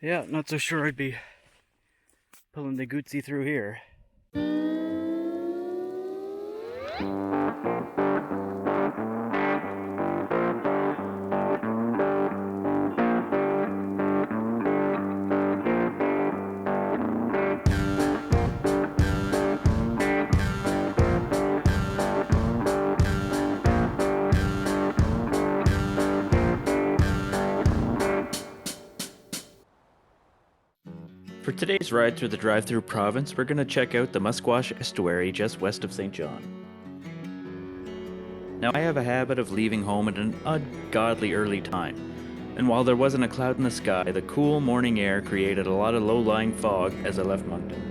Yeah, not so sure I'd be pulling the Guzzi through here. For today's ride through the drive-through province, we're going to check out the Musquash Estuary just west of St. John. Now, I have a habit of leaving home at an ungodly early time, and while there wasn't a cloud in the sky, the cool morning air created a lot of low-lying fog as I left Moncton.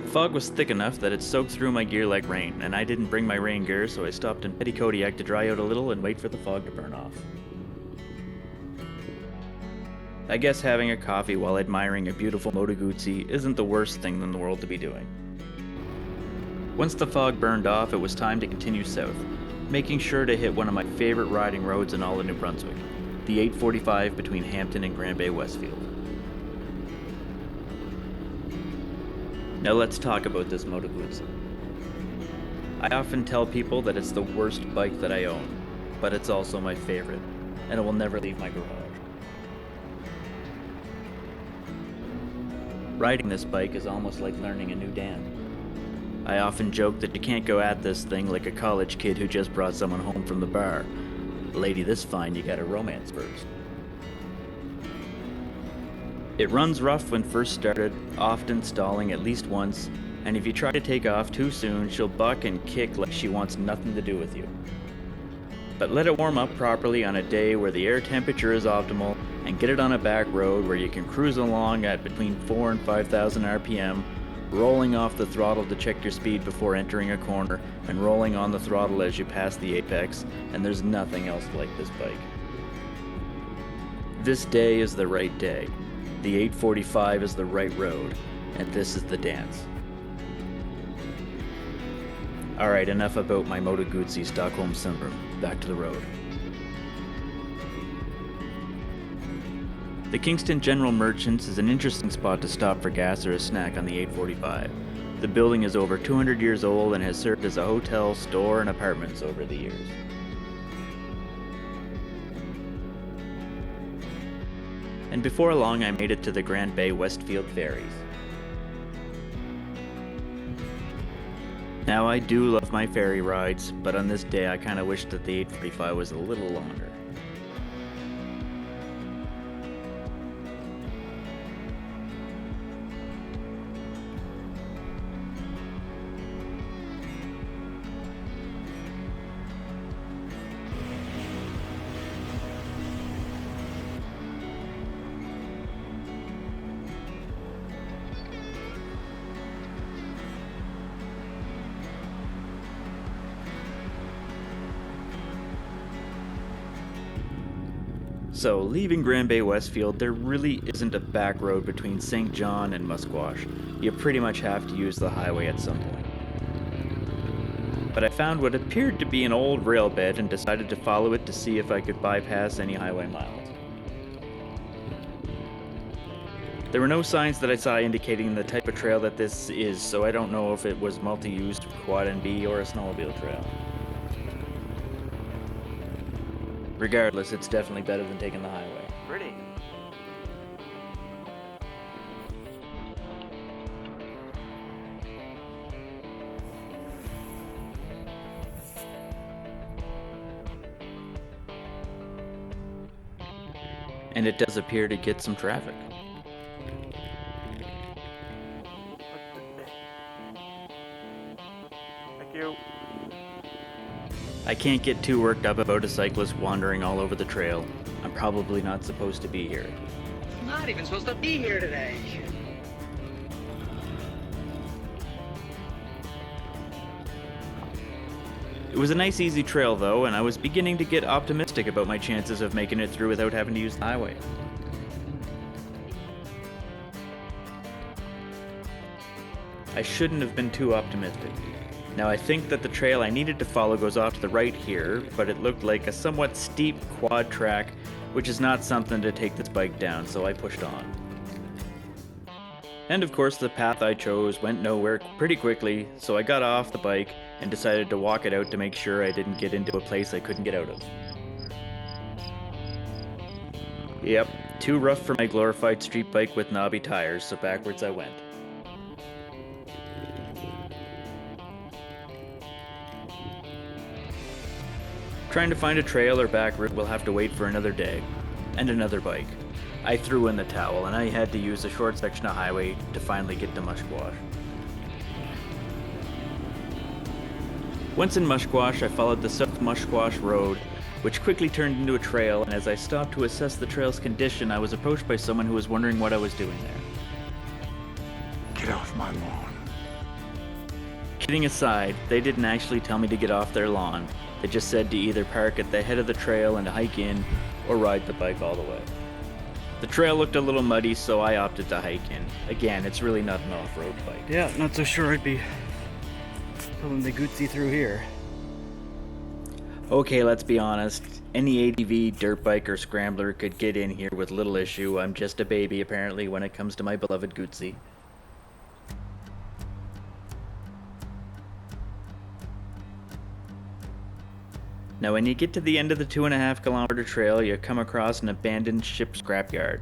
The fog was thick enough that it soaked through my gear like rain, and I didn't bring my rain gear, so I stopped in Petitcodiac to dry out a little and wait for the fog to burn off. I guess having a coffee while admiring a beautiful Moto Guzzi isn't the worst thing in the world to be doing. Once the fog burned off, it was time to continue south, making sure to hit one of my favorite riding roads in all of New Brunswick, the 845 between Hampton and Grand Bay-Westfield. Now let's talk about this Moto Guzzi. I often tell people that it's the worst bike that I own, but it's also my favorite, and it will never leave my garage. Riding this bike is almost like learning a new dance. I often joke that you can't go at this thing like a college kid who just brought someone home from the bar. A lady this fine, you gotta romance first. It runs rough when first started, often stalling at least once, and if you try to take off too soon, she'll buck and kick like she wants nothing to do with you. But let it warm up properly on a day where the air temperature is optimal, and get it on a back road where you can cruise along at between 4,000 and 5,000 RPM, rolling off the throttle to check your speed before entering a corner, and rolling on the throttle as you pass the apex, and there's nothing else like this bike. This day is the right day. The 845 is the right road, and this is the dance. Alright, enough about my Moto Guzzi Stockholm Syndrome. Back to the road. The Kingston General Merchants is an interesting spot to stop for gas or a snack on the 845. The building is over 200 years old and has served as a hotel, store, and apartments over the years. And before long, I made it to the Grand Bay-Westfield Ferries. Now, I do love my ferry rides, but on this day I kinda wish that the 845 was a little longer. So, leaving Grand Bay-Westfield, there really isn't a back road between St. John and Musquash. You pretty much have to use the highway at some point. But I found what appeared to be an old rail bed and decided to follow it to see if I could bypass any highway miles. There were no signs that I saw indicating the type of trail that this is, so I don't know if it was multi-used quad NB or a snowmobile trail. Regardless, it's definitely better than taking the highway. Pretty. And it does appear to get some traffic. Thank you. I can't get too worked up about a cyclist wandering all over the trail. I'm probably not supposed to be here. I'm not even supposed to be here today. It was a nice easy trail though, and I was beginning to get optimistic about my chances of making it through without having to use the highway. I shouldn't have been too optimistic. Now I think that the trail I needed to follow goes off to the right here, but it looked like a somewhat steep quad track, which is not something to take this bike down, so I pushed on. And of course the path I chose went nowhere pretty quickly, so I got off the bike and decided to walk it out to make sure I didn't get into a place I couldn't get out of. Yep, too rough for my glorified street bike with knobby tires, so backwards I went. Trying to find a trail or back route will have to wait for another day, and another bike. I threw in the towel and I had to use a short section of highway to finally get to Musquash. Once in Musquash, I followed the South Musquash Road, which quickly turned into a trail, and as I stopped to assess the trail's condition, I was approached by someone who was wondering what I was doing there. Get off my lawn. Kidding aside, they didn't actually tell me to get off their lawn. They just said to either park at the head of the trail and hike in, or ride the bike all the way. The trail looked a little muddy, so I opted to hike in. Again, it's really not an off-road bike. Yeah, not so sure I'd be pulling the Guzzi through here. Okay, let's be honest. Any ATV, dirt bike, or scrambler could get in here with little issue. I'm just a baby, apparently, when it comes to my beloved Guzzi. Now, when you get to the end of the 2.5 kilometer trail, you come across an abandoned ship scrapyard,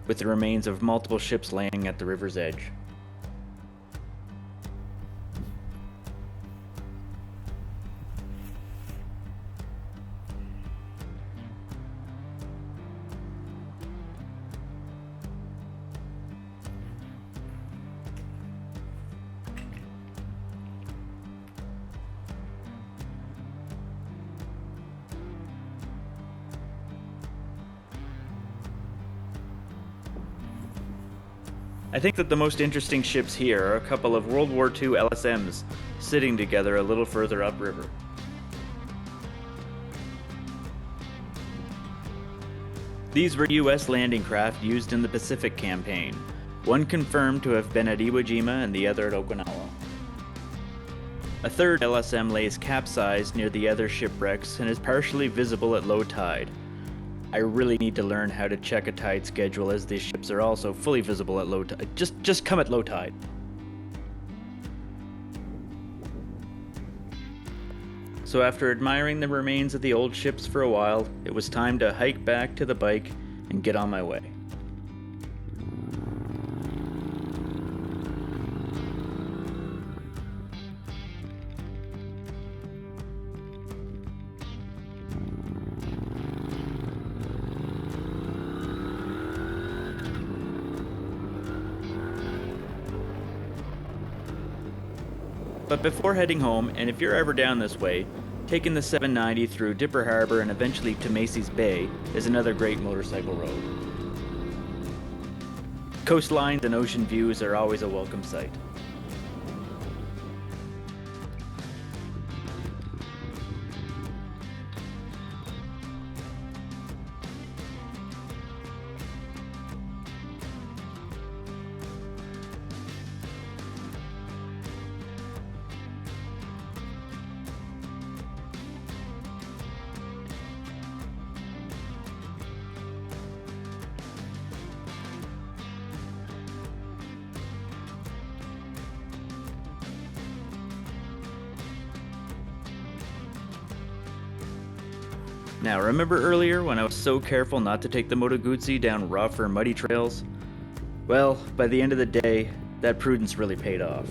with the remains of multiple ships laying at the river's edge. I think that the most interesting ships here are a couple of World War II LSMs sitting together a little further upriver. These were US landing craft used in the Pacific campaign, one confirmed to have been at Iwo Jima and the other at Okinawa. A third LSM lays capsized near the other shipwrecks and is partially visible at low tide. I really need to learn how to check a tide schedule, as these ships are also fully visible at low tide. Just come at low tide. So after admiring the remains of the old ships for a while, it was time to hike back to the bike and get on my way. But before heading home, and if you're ever down this way, taking the 790 through Dipper Harbor and eventually to Macy's Bay is another great motorcycle road. Coastlines and ocean views are always a welcome sight. Now, remember earlier when I was so careful not to take the Moto Guzzi down rough or muddy trails? Well, by the end of the day, that prudence really paid off.